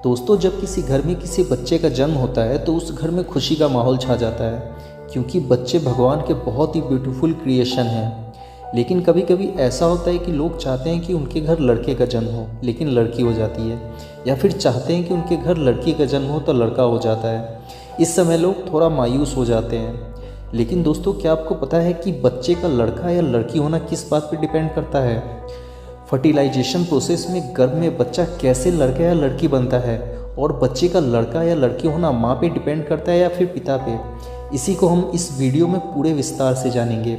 दोस्तों, जब किसी घर में किसी बच्चे का जन्म होता है तो उस घर में खुशी का माहौल छा जाता है, क्योंकि बच्चे भगवान के बहुत ही ब्यूटीफुल क्रिएशन हैं। लेकिन कभी कभी ऐसा होता है कि लोग चाहते हैं कि उनके घर लड़के का जन्म हो लेकिन लड़की हो जाती है, या फिर चाहते हैं कि उनके घर लड़की का जन्म हो तो लड़का हो जाता है। इस समय लोग थोड़ा मायूस हो जाते हैं। लेकिन दोस्तों, क्या आपको पता है कि बच्चे का लड़का या लड़की होना किस बात पर डिपेंड करता है? फर्टिलाइजेशन प्रोसेस में गर्भ में बच्चा कैसे लड़का या लड़की बनता है, और बच्चे का लड़का या लड़की होना माँ पे डिपेंड करता है या फिर पिता पे। इसी को हम इस वीडियो में पूरे विस्तार से जानेंगे।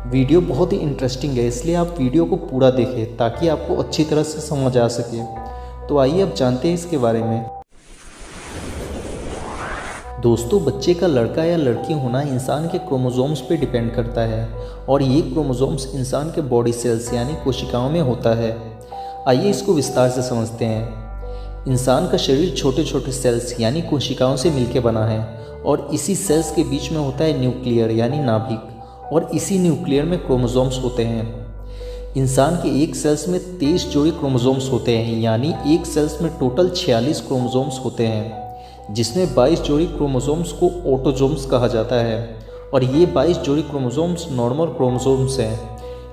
वीडियो बहुत ही इंटरेस्टिंग है, इसलिए आप वीडियो को पूरा देखें ताकि आपको अच्छी तरह से समझ आ सके। तो आइए अब जानते हैं इसके बारे में। दोस्तों, बच्चे का लड़का या लड़की होना इंसान के क्रोमोसोम्स पे डिपेंड करता है, और ये क्रोमोसोम्स इंसान के बॉडी सेल्स यानी कोशिकाओं में होता है। आइए इसको विस्तार से समझते हैं। इंसान का शरीर छोटे छोटे सेल्स यानी कोशिकाओं से मिलकर बना है, और इसी सेल्स के बीच में होता है न्यूक्लियर यानी नाभिक, और इसी न्यूक्लियर में क्रोमोसोम्स होते हैं। इंसान के एक सेल्स में 23 जोड़ी क्रोमोसोम्स होते हैं, यानी एक सेल्स में टोटल 46 क्रोमोसोम्स होते हैं, जिसमें 22 जोड़ी क्रोमोसोम्स को ऑटोसोम्स कहा जाता है, और ये 22 जोड़ी क्रोमोसोम्स नॉर्मल क्रोमोसोम्स हैं।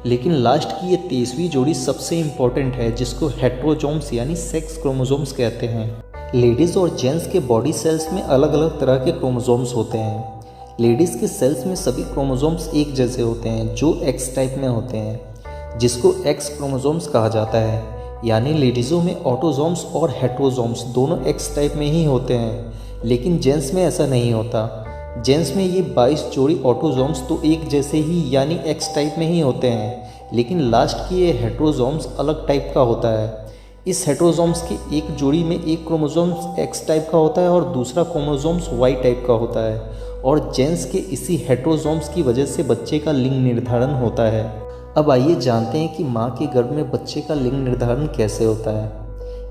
लेकिन लास्ट की ये 23वीं जोड़ी सबसे इम्पॉर्टेंट है, जिसको हेट्रोजोम्स यानी सेक्स क्रोमोसोम्स कहते हैं। लेडीज़ और जेंट्स के बॉडी सेल्स में अलग अलग तरह के क्रोमोसोम्स होते हैं। लेडीज़ के सेल्स में सभी क्रोमोसोम्स एक जैसे होते हैं, जो एक्स टाइप में होते हैं, जिसको एक्स क्रोमोसोम्स कहा जाता है। यानी लेडीज़ों में ऑटोसोम्स और हेट्रोसोम्स दोनों एक्स टाइप में ही होते हैं, लेकिन जेंट्स में ऐसा नहीं होता। जेंट्स में ये 22 जोड़ी ऑटोसोम्स तो एक जैसे ही यानी एक्स टाइप में ही होते हैं, लेकिन लास्ट की ये हेट्रोसोम्स अलग टाइप का होता है। इस हेट्रोसोम्स की एक जोड़ी में एक क्रोमोसोम्स एक्स टाइप का होता है और दूसरा क्रोमोसोम्स वाई टाइप का होता है, और जेंट्स के इसी हेट्रोसोम्स की वजह से बच्चे का लिंग निर्धारण होता है। अब आइए जानते हैं कि माँ के गर्भ में बच्चे का लिंग निर्धारण कैसे होता है।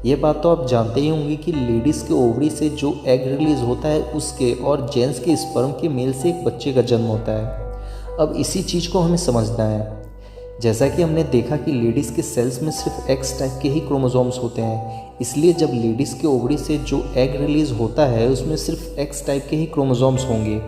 ये बात तो आप जानते ही होंगे कि लेडीज़ के ओवरी से जो एग रिलीज होता है उसके, और जेंट्स के स्पर्म के मेल से एक बच्चे का जन्म होता है। अब इसी चीज़ को हमें समझना है। जैसा कि हमने देखा कि लेडीज़ के सेल्स में सिर्फ एक्स टाइप के ही क्रोमोसोम्स होते हैं, इसलिए जब लेडीज़ के ओवरी से जो एग रिलीज होता है उसमें सिर्फ एक्स टाइप के ही क्रोमोसोम्स होंगे।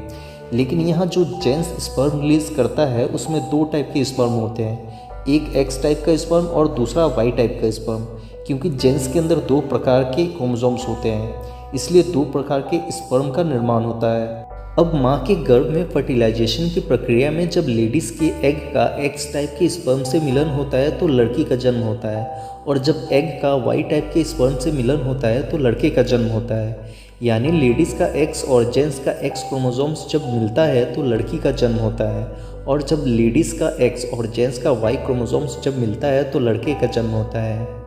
लेकिन यहाँ जो जेंट्स स्पर्म रिलीज करता है उसमें 2 टाइप के स्पर्म होते हैं, एक एक्स टाइप का स्पर्म और दूसरा वाई टाइप का स्पर्म। क्योंकि जेंट्स के अंदर 2 प्रकार के क्रोमोसोम्स होते हैं, इसलिए 2 प्रकार के स्पर्म का निर्माण होता है। अब माँ के गर्भ में फर्टिलाइजेशन की प्रक्रिया में जब लेडीज़ के एग का एक्स टाइप के स्पर्म से मिलन होता है तो लड़की का जन्म होता है, और जब एग का वाई टाइप के स्पर्म से मिलन होता है तो लड़के का जन्म होता है। यानी लेडीज़ का एक्स और जेंट्स का एक्स क्रोमोसोम्स जब मिलता है तो लड़की का जन्म होता है, और जब लेडीज़ का एक्स और जेंट्स का वाई क्रोमोसोम्स जब मिलता है तो लड़के का जन्म होता है।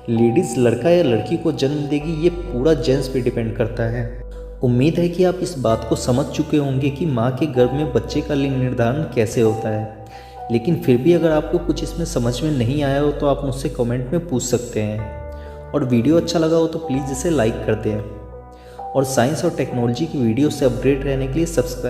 लेडीज़ लड़का या लड़की को जन्म देगी, ये पूरा जेंट्स पे डिपेंड करता है। उम्मीद है कि आप इस बात को समझ चुके होंगे कि माँ के गर्भ में बच्चे का लिंग निर्धारण कैसे होता है। लेकिन फिर भी अगर आपको कुछ इसमें समझ में नहीं आया हो तो आप मुझसे कमेंट में पूछ सकते हैं, और वीडियो अच्छा लगा हो तो प्लीज़ इसे लाइक कर दें, और साइंस और टेक्नोलॉजी की वीडियो से अपडेट रहने के लिए सब्सक्राइब